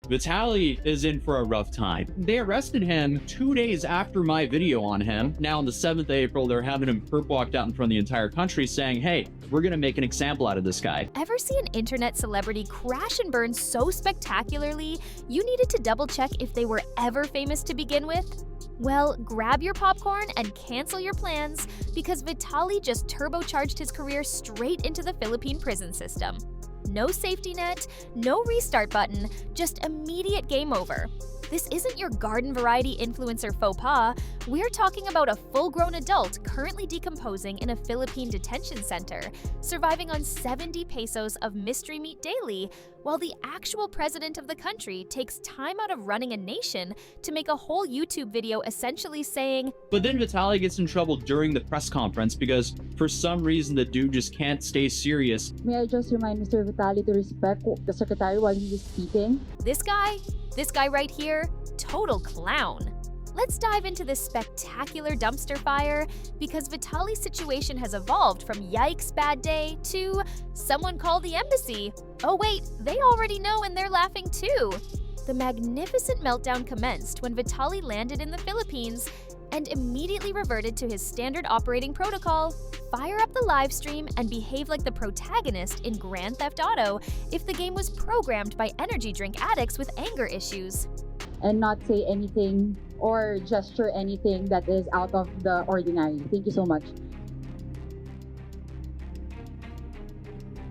Vitaly is in for a rough time. They arrested him 2 days after my video on him. Now on the 7th of April, they're having him perp walked out in front of the entire country saying, hey, we're gonna make an example out of this guy. Ever see an internet celebrity crash and burn so spectacularly, you needed to double check if they were ever famous to begin with? Well, grab your popcorn and cancel your plans because Vitaly just turbocharged his career straight into the Philippine prison system. No safety net, no restart button, just immediate game over. This isn't your garden variety influencer faux pas. We're talking about a full-grown adult currently decomposing in a Philippine detention center, surviving on 70 pesos of mystery meat daily, while the actual president of the country takes time out of running a nation to make a whole YouTube video essentially saying, but then Vitaly gets in trouble during the press conference because for some reason the dude just can't stay serious. May I just remind Mr. Vitaly to respect the secretary while he is speaking? This guy right here, total clown. Let's dive into this spectacular dumpster fire because Vitaly's situation has evolved from yikes bad day to someone call the embassy. Oh wait, they already know and they're laughing too. The magnificent meltdown commenced when Vitaly landed in the Philippines and immediately reverted to his standard operating protocol: fire up the live stream and behave like the protagonist in Grand Theft Auto if the game was programmed by energy drink addicts with anger issues. And not say anything or gesture anything that is out of the ordinary. Thank you so much.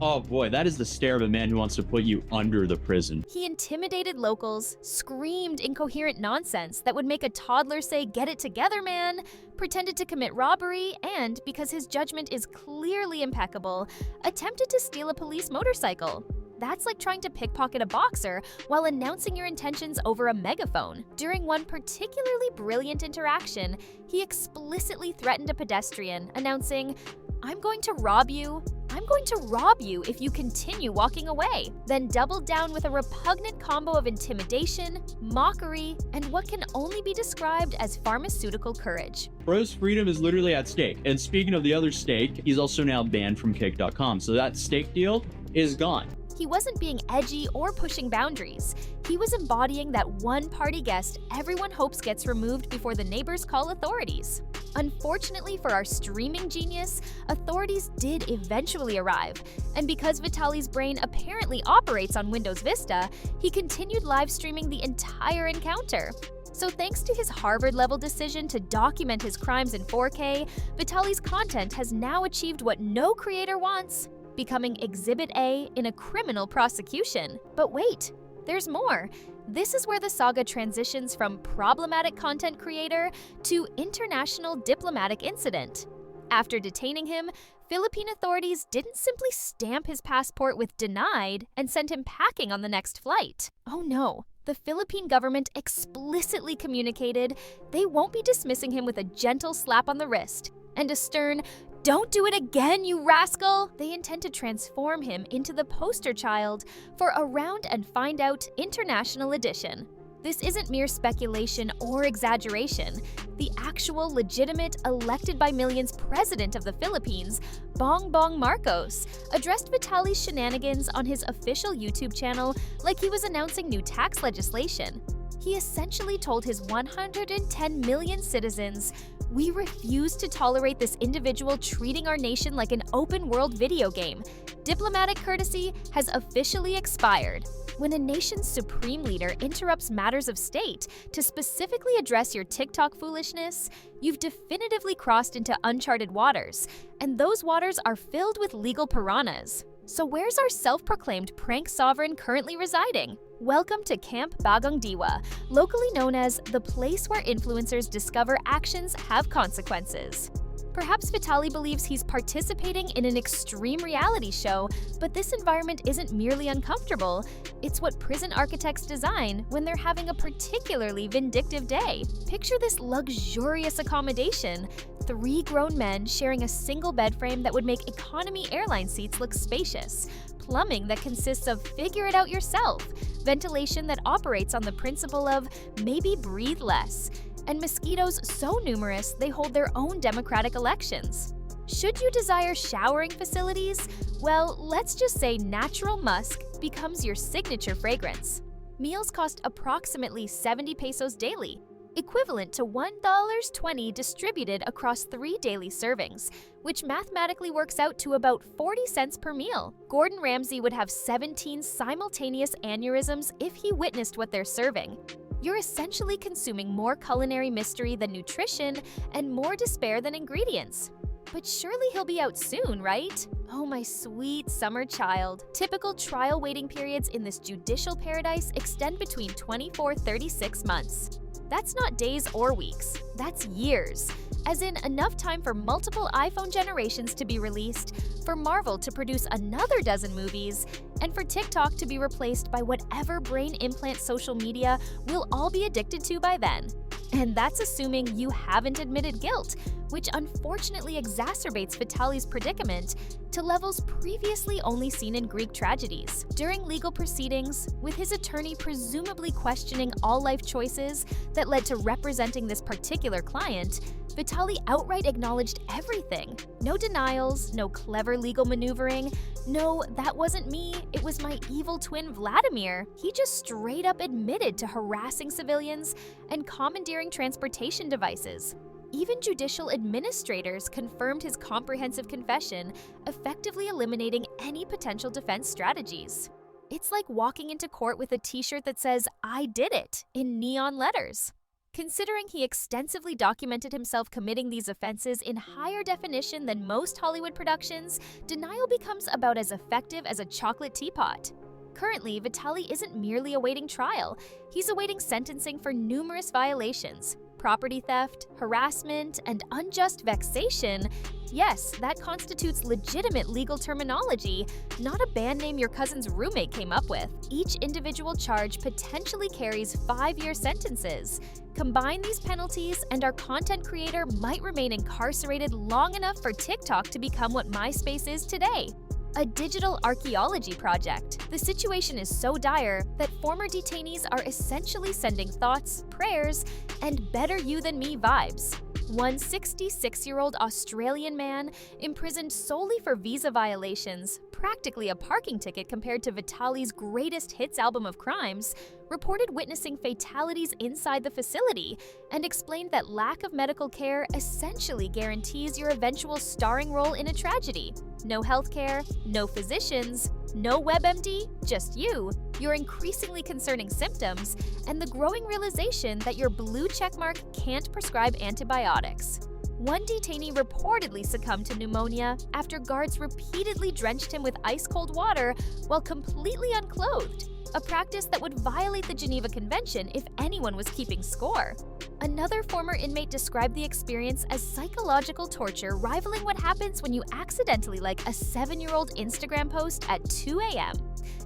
Oh boy, that is the stare of a man who wants to put you under the prison. He intimidated locals, screamed incoherent nonsense that would make a toddler say, "Get it together, man," pretended to commit robbery, and, because his judgment is clearly impeccable, attempted to steal a police motorcycle. That's like trying to pickpocket a boxer while announcing your intentions over a megaphone. During one particularly brilliant interaction, he explicitly threatened a pedestrian, announcing, "I'm going to rob you. I'm going to rob you if you continue walking away," then doubled down with a repugnant combo of intimidation, mockery, and what can only be described as pharmaceutical courage. Bro's freedom is literally at stake. And speaking of the other stake, he's also now banned from kick.com. So that stake deal is gone. He wasn't being edgy or pushing boundaries. He was embodying that one party guest everyone hopes gets removed before the neighbors call authorities. Unfortunately for our streaming genius, authorities did eventually arrive, and because Vitaly's brain apparently operates on Windows Vista, he continued live streaming the entire encounter. So thanks to his Harvard-level decision to document his crimes in 4K, Vitaly's content has now achieved what no creator wants: becoming Exhibit A in a criminal prosecution. But wait, there's more. This is where the saga transitions from problematic content creator to international diplomatic incident. After detaining him, Philippine authorities didn't simply stamp his passport with denied and send him packing on the next flight. Oh no. The Philippine government explicitly communicated they won't be dismissing him with a gentle slap on the wrist and a stern, "Don't do it again, you rascal!" They intend to transform him into the poster child for a Round and Find Out International Edition. This isn't mere speculation or exaggeration. The actual, legitimate, elected by millions president of the Philippines, Bongbong Marcos, addressed Vitaly's shenanigans on his official YouTube channel like he was announcing new tax legislation. He essentially told his 110 million citizens, "We refuse to tolerate this individual treating our nation like an open-world video game. Diplomatic courtesy has officially expired." When a nation's supreme leader interrupts matters of state to specifically address your TikTok foolishness, you've definitively crossed into uncharted waters, and those waters are filled with legal piranhas. So where's our self-proclaimed prank sovereign currently residing? Welcome to Camp Bagong Diwa, locally known as the place where influencers discover actions have consequences. Perhaps Vitaly believes he's participating in an extreme reality show, but this environment isn't merely uncomfortable, it's what prison architects design when they're having a particularly vindictive day. Picture this luxurious accommodation: 3 grown men sharing a single bed frame that would make economy airline seats look spacious, plumbing that consists of figure it out yourself, ventilation that operates on the principle of maybe breathe less, and mosquitoes so numerous they hold their own democratic elections. Should you desire showering facilities, well, let's just say natural musk becomes your signature fragrance. Meals cost approximately 70 pesos daily, equivalent to $1.20 distributed across 3 daily servings, which mathematically works out to about 40 cents per meal. Gordon Ramsay would have 17 simultaneous aneurysms if he witnessed what they're serving. You're essentially consuming more culinary mystery than nutrition and more despair than ingredients. But surely he'll be out soon, right? Oh, my sweet summer child. Typical trial waiting periods in this judicial paradise extend between 36 months. That's not days or weeks, that's years. As in enough time for multiple iPhone generations to be released, for Marvel to produce another dozen movies, and for TikTok to be replaced by whatever brain implant social media we'll all be addicted to by then. And that's assuming you haven't admitted guilt, which unfortunately exacerbates Vitaly's predicament to levels previously only seen in Greek tragedies. During legal proceedings, with his attorney presumably questioning all life choices that led to representing this particular client, Vitaly outright acknowledged everything. No denials, no clever legal maneuvering, no, that wasn't me, it was my evil twin Vladimir. He just straight up admitted to harassing civilians and commandeering transportation devices. Even judicial administrators confirmed his comprehensive confession, effectively eliminating any potential defense strategies. It's like walking into court with a t-shirt that says, "I did it," in neon letters. Considering he extensively documented himself committing these offenses in higher definition than most Hollywood productions, denial becomes about as effective as a chocolate teapot. Currently, Vitaly isn't merely awaiting trial, he's awaiting sentencing for numerous violations. Property theft, harassment, and unjust vexation. Yes, that constitutes legitimate legal terminology, not a band name your cousin's roommate came up with. Each individual charge potentially carries 5-year sentences. Combine these penalties, and our content creator might remain incarcerated long enough for TikTok to become what MySpace is today. A digital archaeology project. The situation is so dire that former detainees are essentially sending thoughts, prayers, and better you than me vibes. One 66-year-old Australian man, imprisoned solely for visa violations, practically a parking ticket compared to Vitaly's greatest hits album of crimes, reported witnessing fatalities inside the facility and explained that lack of medical care essentially guarantees your eventual starring role in a tragedy. No healthcare, no physicians, no WebMD, just you, your increasingly concerning symptoms, and the growing realization that your blue checkmark can't prescribe antibiotics. One detainee reportedly succumbed to pneumonia after guards repeatedly drenched him with ice-cold water while completely unclothed, a practice that would violate the Geneva Convention if anyone was keeping score. Another former inmate described the experience as psychological torture rivaling what happens when you accidentally like a 7-year-old Instagram post at 2 a.m.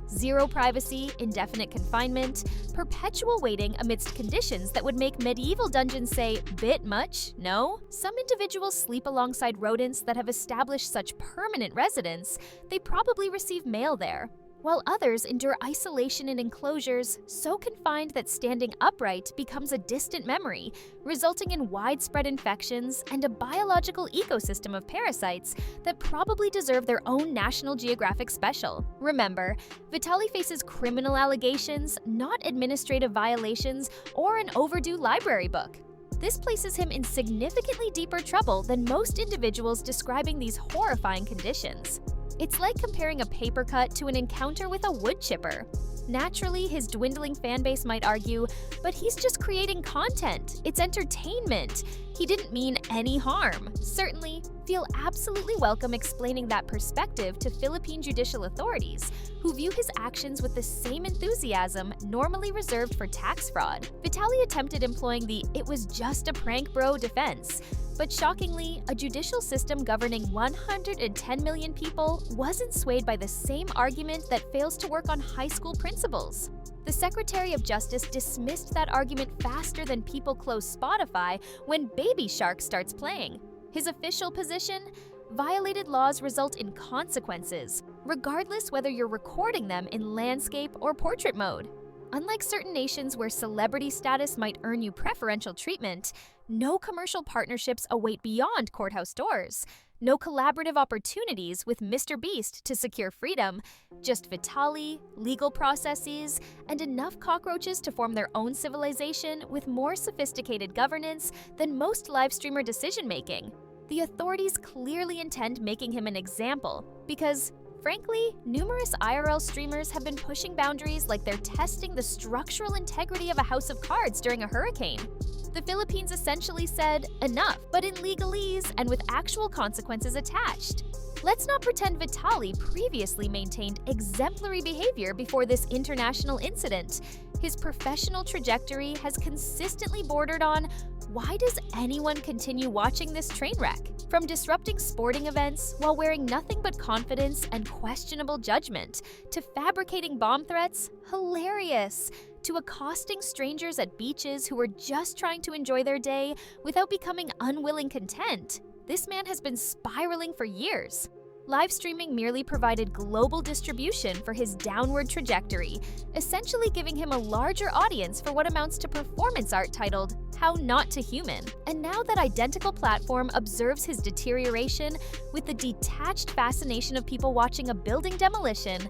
Zero privacy, indefinite confinement, perpetual waiting amidst conditions that would make medieval dungeons say, "Bit much, no?" Some individuals sleep alongside rodents that have established such permanent residence, they probably receive mail there, while others endure isolation in enclosures so confined that standing upright becomes a distant memory, resulting in widespread infections and a biological ecosystem of parasites that probably deserve their own National Geographic special. Remember, Vitaly faces criminal allegations, not administrative violations or an overdue library book. This places him in significantly deeper trouble than most individuals describing these horrifying conditions. It's like comparing a paper cut to an encounter with a wood chipper. Naturally, his dwindling fanbase might argue, but he's just creating content. It's entertainment. He didn't mean any harm. Certainly, feel absolutely welcome explaining that perspective to Philippine judicial authorities, who view his actions with the same enthusiasm normally reserved for tax fraud. Vitaly attempted employing the "it was just a prank bro" defense, but shockingly, a judicial system governing 110 million people wasn't swayed by the same argument that fails to work on high school principals. The Secretary of Justice dismissed that argument faster than people close Spotify when Baby Shark starts playing. His official position? Violated laws result in consequences, regardless whether you're recording them in landscape or portrait mode. Unlike certain nations where celebrity status might earn you preferential treatment, no commercial partnerships await beyond courthouse doors. No collaborative opportunities with Mr. Beast to secure freedom, just Vitaly, legal processes, and enough cockroaches to form their own civilization with more sophisticated governance than most live streamer decision-making. The authorities clearly intend making him an example because, frankly, numerous IRL streamers have been pushing boundaries like they're testing the structural integrity of a house of cards during a hurricane. The Philippines essentially said, enough, but in legalese and with actual consequences attached. Let's not pretend Vitaly previously maintained exemplary behavior before this international incident. His professional trajectory has consistently bordered on, why does anyone continue watching this train wreck? From disrupting sporting events while wearing nothing but confidence and questionable judgment, to fabricating bomb threats, hilarious, to accosting strangers at beaches who were just trying to enjoy their day without becoming unwilling content. This man has been spiraling for years. Live streaming merely provided global distribution for his downward trajectory, essentially giving him a larger audience for what amounts to performance art titled How Not to Human. And now that identical platform observes his deterioration with the detached fascination of people watching a building demolition,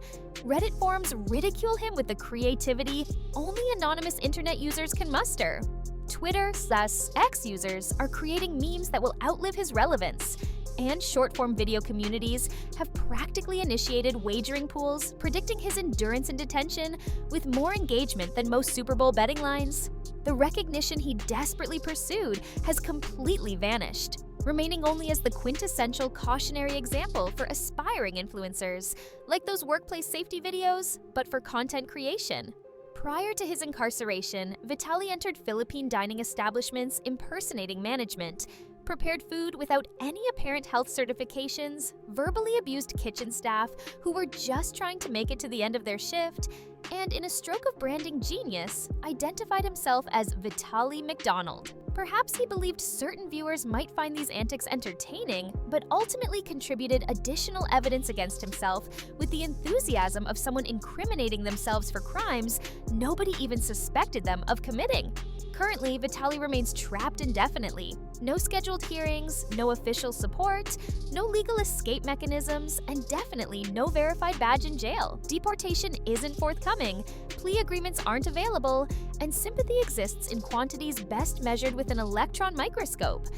Reddit forums ridicule him with the creativity only anonymous internet users can muster. Twitter/X users are creating memes that will outlive his relevance, and short-form video communities have practically initiated wagering pools predicting his endurance in detention with more engagement than most Super Bowl betting lines. The recognition he desperately pursued has completely vanished, remaining only as the quintessential cautionary example for aspiring influencers, like those workplace safety videos, but for content creation. Prior to his incarceration, Vitaly entered Philippine dining establishments impersonating management, prepared food without any apparent health certifications, verbally abused kitchen staff who were just trying to make it to the end of their shift, and in a stroke of branding genius, identified himself as Vitaly McDonald. Perhaps he believed certain viewers might find these antics entertaining, but ultimately contributed additional evidence against himself with the enthusiasm of someone incriminating themselves for crimes nobody even suspected them of committing. Currently, Vitaly remains trapped indefinitely. No scheduled hearings, no official support, no legal escape mechanisms, and definitely no verified badge in jail. Deportation isn't forthcoming, plea agreements aren't available, and sympathy exists in quantities best measured with an electron microscope.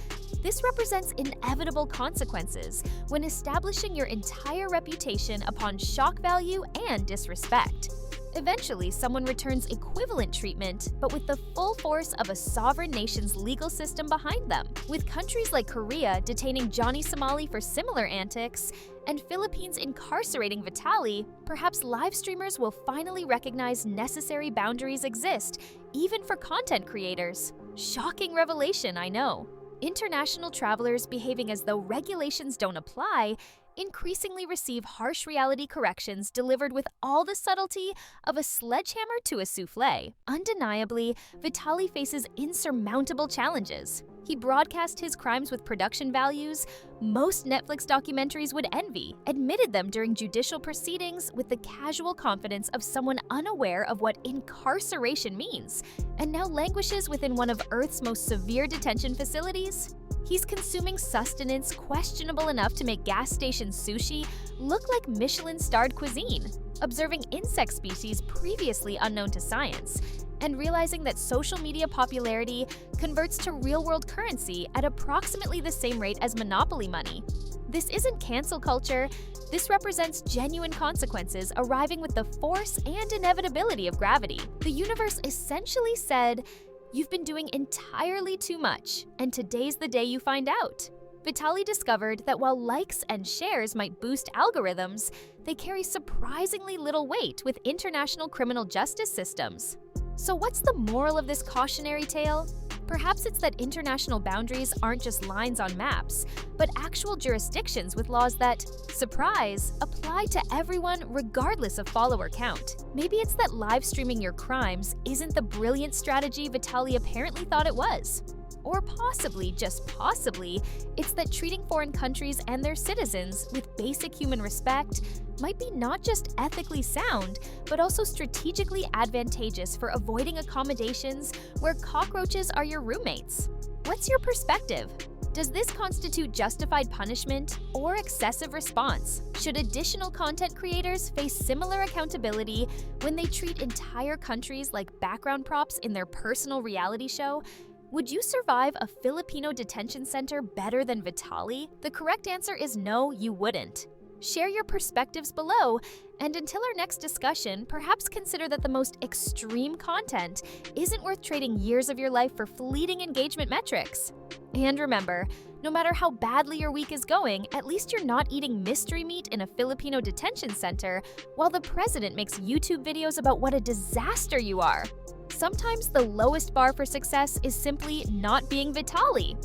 This represents inevitable consequences when establishing your entire reputation upon shock value and disrespect. Eventually, someone returns equivalent treatment, but with the full force of a sovereign nation's legal system behind them. With countries like Korea detaining Johnny Somali for similar antics, and Philippines incarcerating Vitaly, perhaps live streamers will finally recognize necessary boundaries exist, even for content creators. Shocking revelation, I know. International travelers behaving as though regulations don't apply increasingly receive harsh reality corrections delivered with all the subtlety of a sledgehammer to a souffle. Undeniably, Vitaly faces insurmountable challenges. He broadcast his crimes with production values most Netflix documentaries would envy, admitted them during judicial proceedings with the casual confidence of someone unaware of what incarceration means, and now languishes within one of Earth's most severe detention facilities. He's consuming sustenance questionable enough to make gas station sushi look like Michelin-starred cuisine, observing insect species previously unknown to science, and realizing that social media popularity converts to real-world currency at approximately the same rate as monopoly money. This isn't cancel culture. This represents genuine consequences arriving with the force and inevitability of gravity. The universe essentially said, "You've been doing entirely too much, and today's the day you find out." Vitaly discovered that while likes and shares might boost algorithms, they carry surprisingly little weight with international criminal justice systems. So what's the moral of this cautionary tale? Perhaps it's that international boundaries aren't just lines on maps, but actual jurisdictions with laws that, surprise, apply to everyone regardless of follower count. Maybe it's that live streaming your crimes isn't the brilliant strategy Vitaly apparently thought it was. Or possibly, just possibly, it's that treating foreign countries and their citizens with basic human respect might be not just ethically sound, but also strategically advantageous for avoiding accommodations where cockroaches are your roommates. What's your perspective? Does this constitute justified punishment or excessive response? Should additional content creators face similar accountability when they treat entire countries like background props in their personal reality show? Would you survive a Filipino detention center better than Vitaly? The correct answer is no, you wouldn't. Share your perspectives below, and until our next discussion, perhaps consider that the most extreme content isn't worth trading years of your life for fleeting engagement metrics. And remember, no matter how badly your week is going, at least you're not eating mystery meat in a Filipino detention center while the president makes YouTube videos about what a disaster you are. Sometimes the lowest bar for success is simply not being Vitaly.